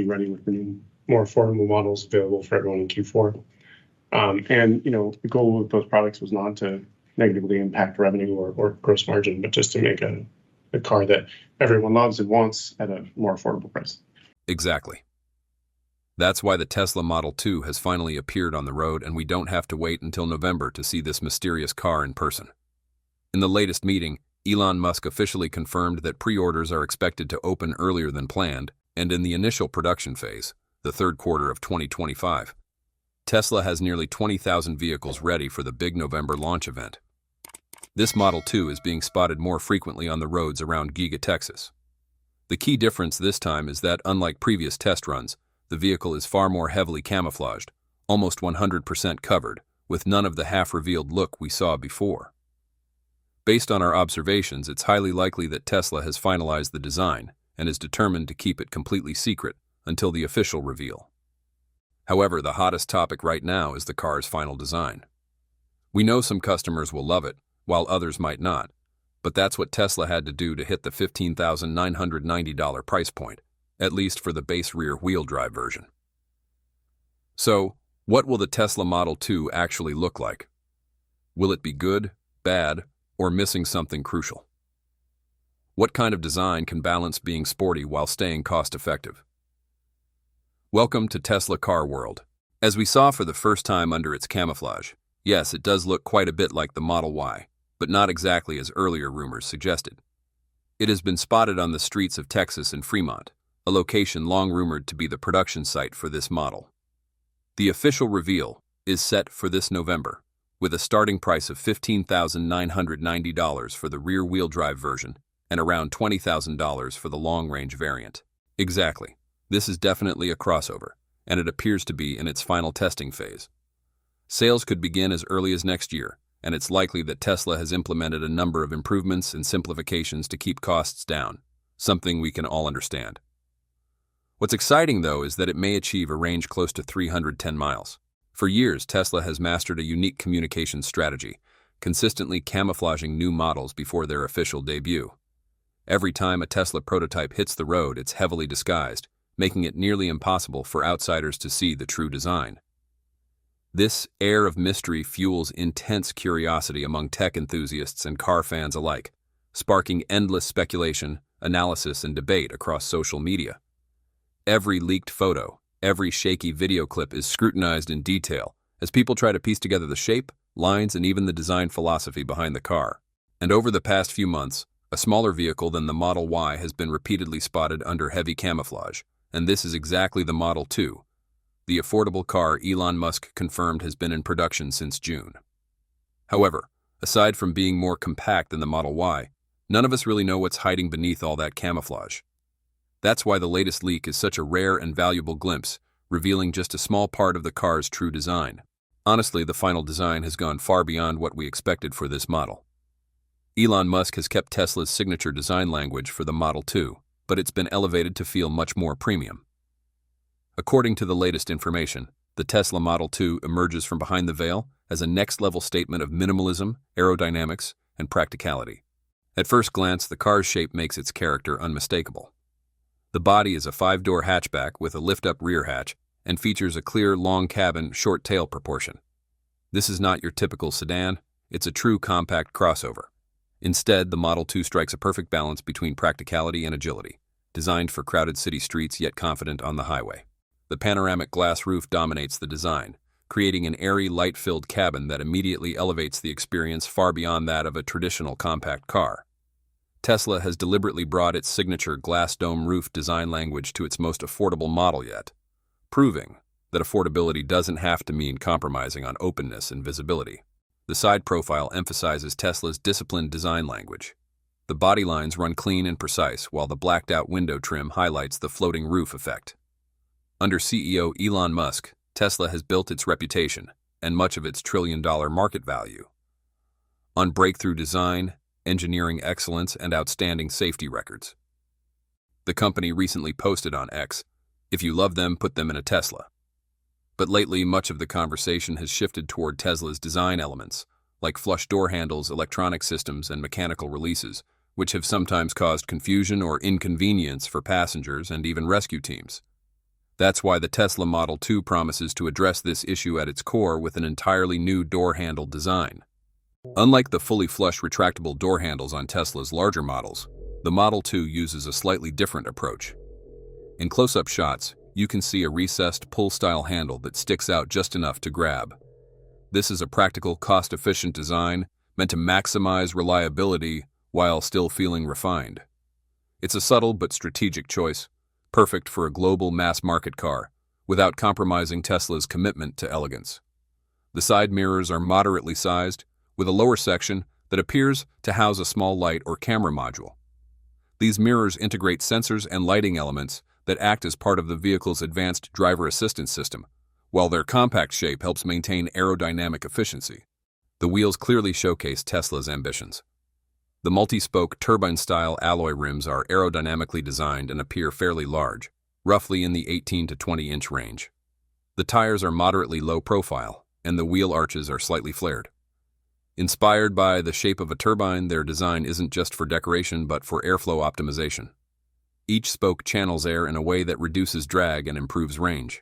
be ready with the new, more affordable models available for everyone in Q4. And the goal of those products was not to negatively impact revenue or gross margin, but just to make a car that everyone loves and wants at a more affordable price. Exactly. That's why the Tesla Model 2 has finally appeared on the road, and we don't have to wait until November to see this mysterious car in person. In the latest meeting, Elon Musk officially confirmed that pre-orders are expected to open earlier than planned, and in the initial production phase, the third quarter of 2025, Tesla has nearly 20,000 vehicles ready for the big November launch event. This Model 2 is being spotted more frequently on the roads around Giga Texas. The key difference this time is that, unlike previous test runs, the vehicle is far more heavily camouflaged, almost 100% covered, with none of the half-revealed look we saw before. Based on our observations, it's highly likely that Tesla has finalized the design and is determined to keep it completely secret until the official reveal. However, the hottest topic right now is the car's final design. We know some customers will love it, while others might not, but that's what Tesla had to do to hit the $15,990 price point, at least for the base rear-wheel drive version. So, what will the Tesla Model 2 actually look like? Will it be good, bad, or missing something crucial? What kind of design can balance being sporty while staying cost-effective? Welcome to Tesla Car World. As we saw for the first time under its camouflage, yes, it does look quite a bit like the Model Y, but not exactly as earlier rumors suggested. It has been spotted on the streets of Texas and Fremont, a location long rumored to be the production site for this model. The official reveal is set for this November, with a starting price of $15,990 for the rear-wheel drive version and around $20,000 for the long-range variant. Exactly. This is definitely a crossover, and it appears to be in its final testing phase. Sales could begin as early as next year, and it's likely that Tesla has implemented a number of improvements and simplifications to keep costs down, something we can all understand. What's exciting, though, is that it may achieve a range close to 310 miles. For years, Tesla has mastered a unique communications strategy, consistently camouflaging new models before their official debut. Every time a Tesla prototype hits the road, it's heavily disguised, making it nearly impossible for outsiders to see the true design. This air of mystery fuels intense curiosity among tech enthusiasts and car fans alike, sparking endless speculation, analysis, and debate across social media. Every leaked photo, every shaky video clip is scrutinized in detail as people try to piece together the shape, lines, and even the design philosophy behind the car. And over the past few months, a smaller vehicle than the Model Y has been repeatedly spotted under heavy camouflage, and this is exactly the Model 2, the affordable car Elon Musk confirmed has been in production since June. However, aside from being more compact than the Model Y, none of us really know what's hiding beneath all that camouflage. That's why the latest leak is such a rare and valuable glimpse, revealing just a small part of the car's true design. Honestly, the final design has gone far beyond what we expected for this model. Elon Musk has kept Tesla's signature design language for the Model 2, but it's been elevated to feel much more premium. According to the latest information, the Tesla Model 2 emerges from behind the veil as a next-level statement of minimalism, aerodynamics, and practicality. At first glance, the car's shape makes its character unmistakable. The body is a 5-door hatchback with a lift-up rear hatch and features a clear, long cabin, short tail proportion. This is not your typical sedan, it's a true compact crossover. Instead, the Model 2 strikes a perfect balance between practicality and agility, designed for crowded city streets yet confident on the highway. The panoramic glass roof dominates the design, creating an airy, light-filled cabin that immediately elevates the experience far beyond that of a traditional compact car. Tesla has deliberately brought its signature glass dome roof design language to its most affordable model yet, proving that affordability doesn't have to mean compromising on openness and visibility. The side profile emphasizes Tesla's disciplined design language. The body lines run clean and precise, while the blacked-out window trim highlights the floating roof effect. Under CEO Elon Musk, Tesla has built its reputation and much of its trillion-dollar market value on breakthrough design, engineering excellence, and outstanding safety records. The company recently posted on X, "If you love them, put them in a Tesla." But lately, much of the conversation has shifted toward Tesla's design elements, like flush door handles, electronic systems, and mechanical releases, which have sometimes caused confusion or inconvenience for passengers and even rescue teams. That's why the Tesla Model 2 promises to address this issue at its core with an entirely new door handle design. Unlike the fully flush retractable door handles on Tesla's larger models, the Model 2 uses a slightly different approach. In close-up shots, you can see a recessed pull-style handle that sticks out just enough to grab. This is a practical, cost-efficient design meant to maximize reliability while still feeling refined. It's a subtle but strategic choice, perfect for a global mass-market car, without compromising Tesla's commitment to elegance. The side mirrors are moderately sized, with a lower section that appears to house a small light or camera module. These mirrors integrate sensors and lighting elements that act as part of the vehicle's advanced driver assistance system, while their compact shape helps maintain aerodynamic efficiency. The wheels clearly showcase Tesla's ambitions. The multi-spoke turbine-style alloy rims are aerodynamically designed and appear fairly large, roughly in the 18 to 20-inch range. The tires are moderately low profile, and the wheel arches are slightly flared. Inspired by the shape of a turbine, their design isn't just for decoration but for airflow optimization. Each spoke channels air in a way that reduces drag and improves range.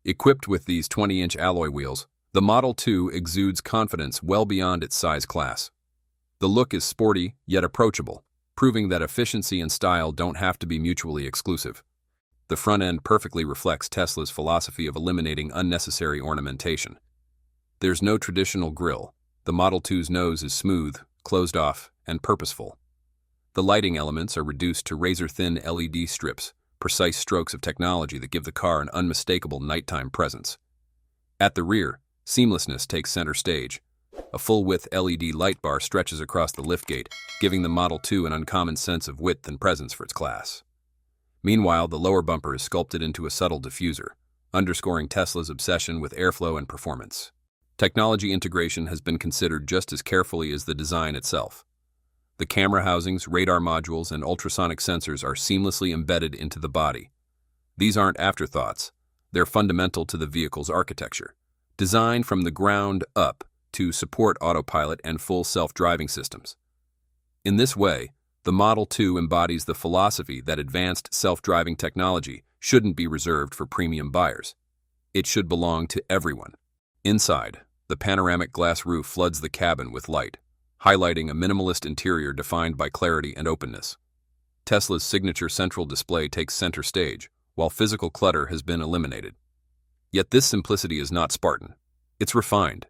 Equipped with these 20-inch alloy wheels, the Model 2 exudes confidence well beyond its size class. The look is sporty yet approachable, proving that efficiency and style don't have to be mutually exclusive. The front end perfectly reflects Tesla's philosophy of eliminating unnecessary ornamentation. There's no traditional grille. The Model 2's nose is smooth, closed off, and purposeful. The lighting elements are reduced to razor-thin LED strips, precise strokes of technology that give the car an unmistakable nighttime presence. At the rear, seamlessness takes center stage. A full-width LED light bar stretches across the liftgate, giving the Model 2 an uncommon sense of width and presence for its class. Meanwhile, the lower bumper is sculpted into a subtle diffuser, underscoring Tesla's obsession with airflow and performance. Technology integration has been considered just as carefully as the design itself. The camera housings, radar modules, and ultrasonic sensors are seamlessly embedded into the body. These aren't afterthoughts. They're fundamental to the vehicle's architecture, designed from the ground up to support autopilot and full self-driving systems. In this way, the Model 2 embodies the philosophy that advanced self-driving technology shouldn't be reserved for premium buyers. It should belong to everyone. Inside, the panoramic glass roof floods the cabin with light, highlighting a minimalist interior defined by clarity and openness. Tesla's signature central display takes center stage, while physical clutter has been eliminated. Yet this simplicity is not Spartan. It's refined.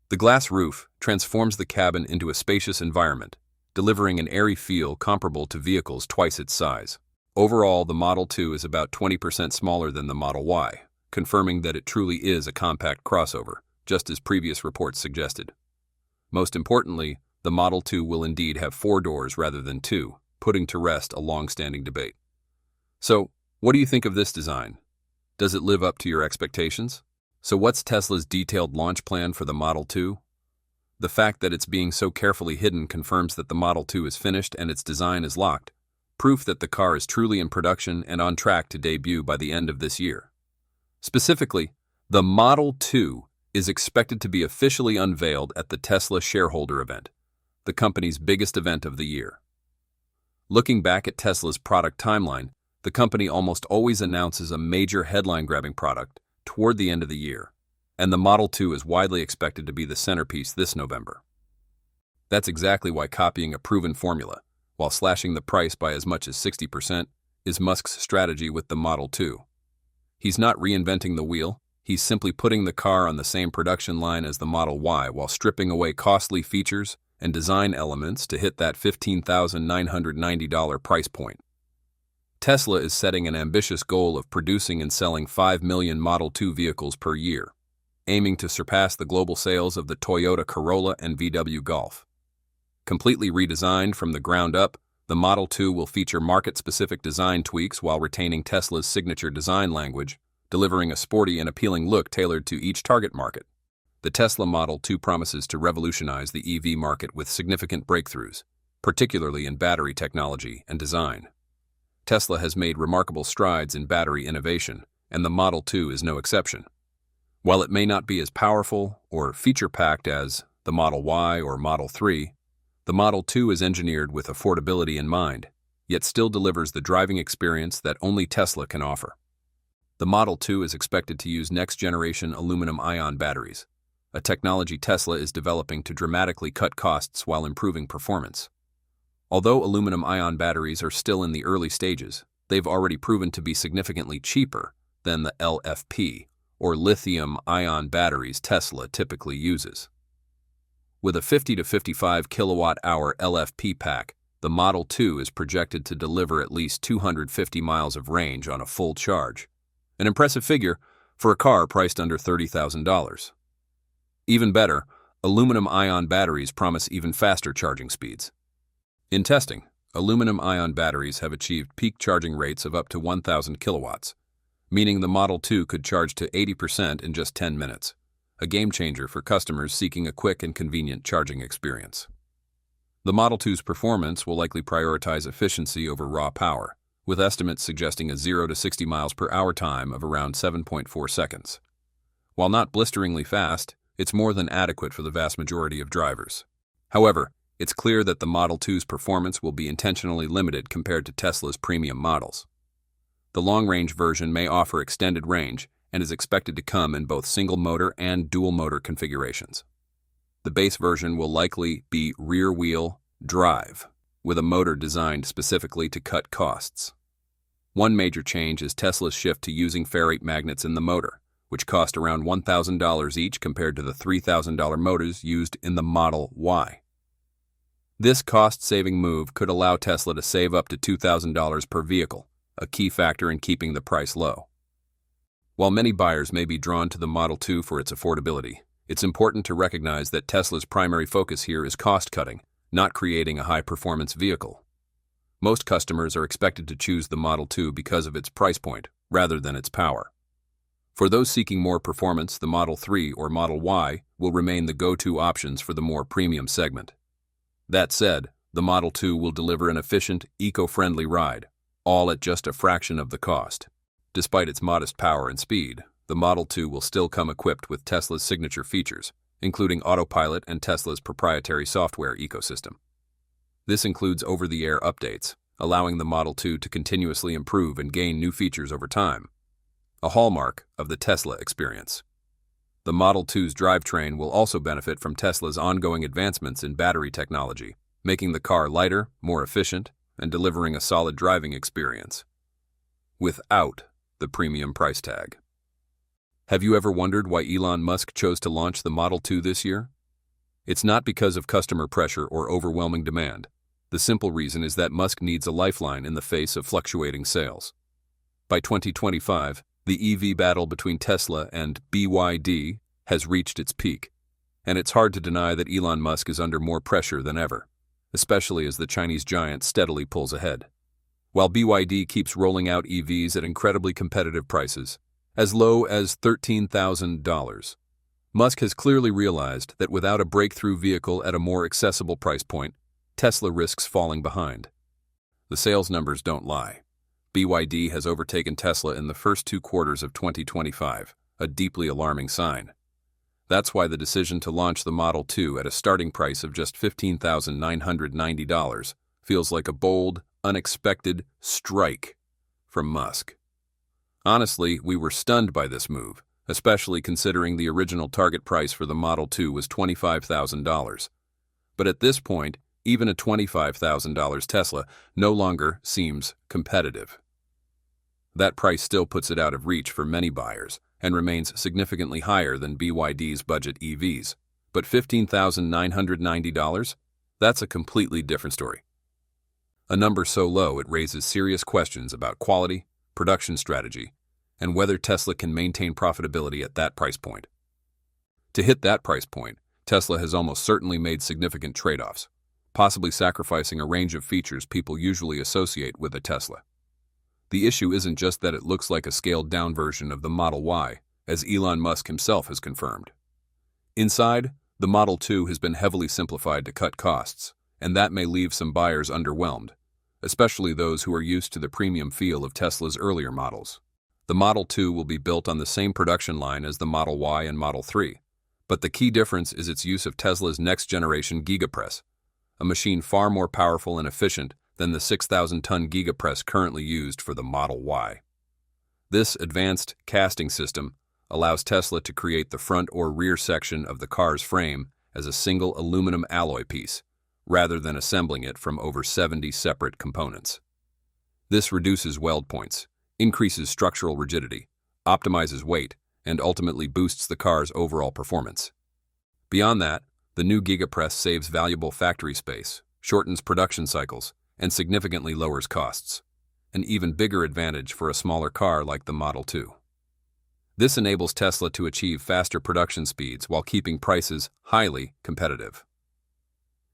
The glass roof transforms the cabin into a spacious environment, delivering an airy feel comparable to vehicles twice its size. Overall, the Model 2 is about 20% smaller than the Model Y, confirming that it truly is a compact crossover, just as previous reports suggested. Most importantly, the Model 2 will indeed have 4 doors rather than 2, putting to rest a long-standing debate. So, what do you think of this design? Does it live up to your expectations? So what's Tesla's detailed launch plan for the Model 2? The fact that it's being so carefully hidden confirms that the Model 2 is finished and its design is locked, proof that the car is truly in production and on track to debut by the end of this year. Specifically, the Model 2 is expected to be officially unveiled at the Tesla shareholder event, the company's biggest event of the year. Looking back at Tesla's product timeline, the company almost always announces a major headline-grabbing product toward the end of the year, and the Model 2 is widely expected to be the centerpiece this November. That's exactly why copying a proven formula, while slashing the price by as much as 60%, is Musk's strategy with the Model 2. He's not reinventing the wheel, he's simply putting the car on the same production line as the Model Y while stripping away costly features and design elements to hit that $15,990 price point. Tesla is setting an ambitious goal of producing and selling 5 million Model 2 vehicles per year, aiming to surpass the global sales of the Toyota Corolla and VW Golf. Completely redesigned from the ground up, the Model 2 will feature market-specific design tweaks while retaining Tesla's signature design language, delivering a sporty and appealing look tailored to each target market. The Tesla Model 2 promises to revolutionize the EV market with significant breakthroughs, particularly in battery technology and design. Tesla has made remarkable strides in battery innovation, and the Model 2 is no exception. While it may not be as powerful or feature-packed as the Model Y or Model 3, the Model 2 is engineered with affordability in mind, yet still delivers the driving experience that only Tesla can offer. The Model 2 is expected to use next-generation aluminum-ion batteries, a technology Tesla is developing to dramatically cut costs while improving performance. Although aluminum-ion batteries are still in the early stages, they've already proven to be significantly cheaper than the LFP, or lithium-ion batteries Tesla typically uses. With a 50 to 55 kilowatt-hour LFP pack, the Model 2 is projected to deliver at least 250 miles of range on a full charge, an impressive figure for a car priced under $30,000. Even better, aluminum-ion batteries promise even faster charging speeds. In testing, aluminum-ion batteries have achieved peak charging rates of up to 1,000 kilowatts, meaning the Model 2 could charge to 80% in just 10 minutes, a game-changer for customers seeking a quick and convenient charging experience. The Model 2's performance will likely prioritize efficiency over raw power, with estimates suggesting a 0 to 60 miles per hour time of around 7.4 seconds. While not blisteringly fast, it's more than adequate for the vast majority of drivers. However, it's clear that the Model 2's performance will be intentionally limited compared to Tesla's premium models. The long-range version may offer extended range and is expected to come in both single-motor and dual-motor configurations. The base version will likely be rear-wheel drive, with a motor designed specifically to cut costs. One major change is Tesla's shift to using ferrite magnets in the motor, which cost around $1,000 each compared to the $3,000 motors used in the Model Y. This cost-saving move could allow Tesla to save up to $2,000 per vehicle, a key factor in keeping the price low. While many buyers may be drawn to the Model 2 for its affordability, it's important to recognize that Tesla's primary focus here is cost-cutting, not creating a high-performance vehicle. Most customers are expected to choose the Model 2 because of its price point, rather than its power. For those seeking more performance, the Model 3 or Model Y will remain the go-to options for the more premium segment. That said, the Model 2 will deliver an efficient, eco-friendly ride, all at just a fraction of the cost. Despite its modest power and speed, the Model 2 will still come equipped with Tesla's signature features, including autopilot and Tesla's proprietary software ecosystem. This includes over-the-air updates, allowing the Model 2 to continuously improve and gain new features over time, a hallmark of the Tesla experience. The Model 2's drivetrain will also benefit from Tesla's ongoing advancements in battery technology, making the car lighter, more efficient, and delivering a solid driving experience, without the premium price tag. Have you ever wondered why Elon Musk chose to launch the Model 2 this year? It's not because of customer pressure or overwhelming demand. The simple reason is that Musk needs a lifeline in the face of fluctuating sales. By 2025, the EV battle between Tesla and BYD has reached its peak, and it's hard to deny that Elon Musk is under more pressure than ever, especially as the Chinese giant steadily pulls ahead. While BYD keeps rolling out EVs at incredibly competitive prices, as low as $13,000, Musk has clearly realized that without a breakthrough vehicle at a more accessible price point, Tesla risks falling behind. The sales numbers don't lie. BYD has overtaken Tesla in the first 2 quarters of 2025, a deeply alarming sign. That's why the decision to launch the Model 2 at a starting price of just $15,990 feels like a bold, unexpected strike from Musk. Honestly, we were stunned by this move, especially considering the original target price for the Model 2 was $25,000. But at this point, even a $25,000 Tesla no longer seems competitive. That price still puts it out of reach for many buyers and remains significantly higher than BYD's budget EVs. But $15,990? That's a completely different story. A number so low it raises serious questions about quality, production strategy, and whether Tesla can maintain profitability at that price point. To hit that price point, Tesla has almost certainly made significant trade-offs, possibly sacrificing a range of features people usually associate with a Tesla. The issue isn't just that it looks like a scaled-down version of the Model Y, as Elon Musk himself has confirmed. Inside, the Model 2 has been heavily simplified to cut costs, and that may leave some buyers underwhelmed, especially those who are used to the premium feel of Tesla's earlier models. The Model 2 will be built on the same production line as the Model Y and Model 3, but the key difference is its use of Tesla's next-generation Giga Press, a machine far more powerful and efficient than the 6,000-ton Giga Press currently used for the Model Y. This advanced casting system allows Tesla to create the front or rear section of the car's frame as a single aluminum alloy piece, rather than assembling it from over 70 separate components. This reduces weld points, increases structural rigidity, optimizes weight, and ultimately boosts the car's overall performance. Beyond that, the new GigaPress saves valuable factory space, shortens production cycles, and significantly lowers costs, an even bigger advantage for a smaller car like the Model 2. This enables Tesla to achieve faster production speeds while keeping prices highly competitive.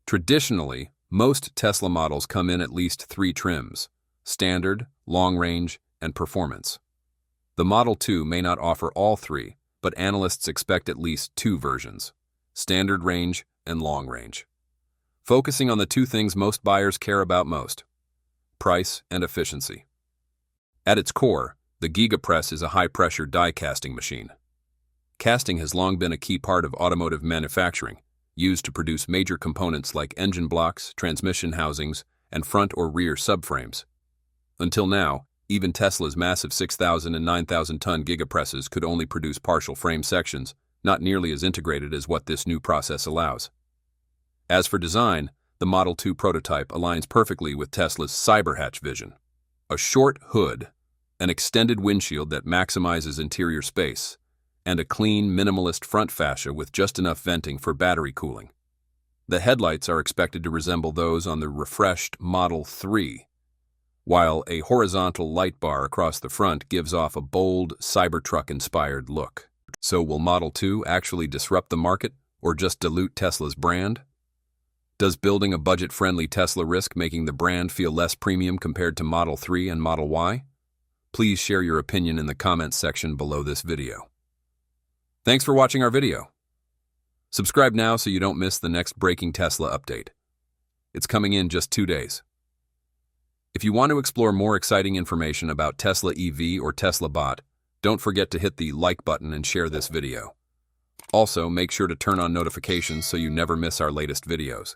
Traditionally, most Tesla models come in at least 3 trims: Standard, Long Range, and Performance. The Model 2 may not offer all 3, but analysts expect at least 2 versions: Standard Range and Long Range. Focusing on the 2 things most buyers care about most: price and efficiency. At its core, the GigaPress is a high-pressure die-casting machine. Casting has long been a key part of automotive manufacturing, used to produce major components like engine blocks, transmission housings, and front or rear subframes. Until now, even Tesla's massive 6,000 and 9,000-ton GigaPresses could only produce partial frame sections, not nearly as integrated as what this new process allows. As for design, the Model 2 prototype aligns perfectly with Tesla's Cyberhatch vision: a short hood, an extended windshield that maximizes interior space, and a clean, minimalist front fascia with just enough venting for battery cooling. The headlights are expected to resemble those on the refreshed Model 3, while a horizontal light bar across the front gives off a bold, Cybertruck-inspired look. So will Model 2 actually disrupt the market, or just dilute Tesla's brand? Does building a budget-friendly Tesla risk making the brand feel less premium compared to Model 3 and Model Y? Please share your opinion in the comments section below this video. Thanks for watching our video. Subscribe now so you don't miss the next breaking Tesla update. It's coming in just 2 days. If you want to explore more exciting information about Tesla EV or Tesla Bot, don't forget to hit the like button and share this video. Also, make sure to turn on notifications so you never miss our latest videos.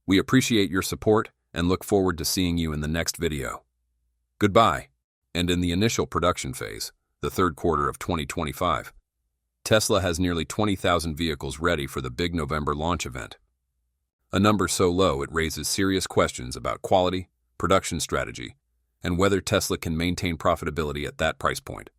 We appreciate your support and look forward to seeing you in the next video. Goodbye. And in the initial production phase, the third quarter of 2025, Tesla has nearly 20,000 vehicles ready for the big November launch event. A number so low it raises serious questions about quality, production strategy, and whether Tesla can maintain profitability at that price point.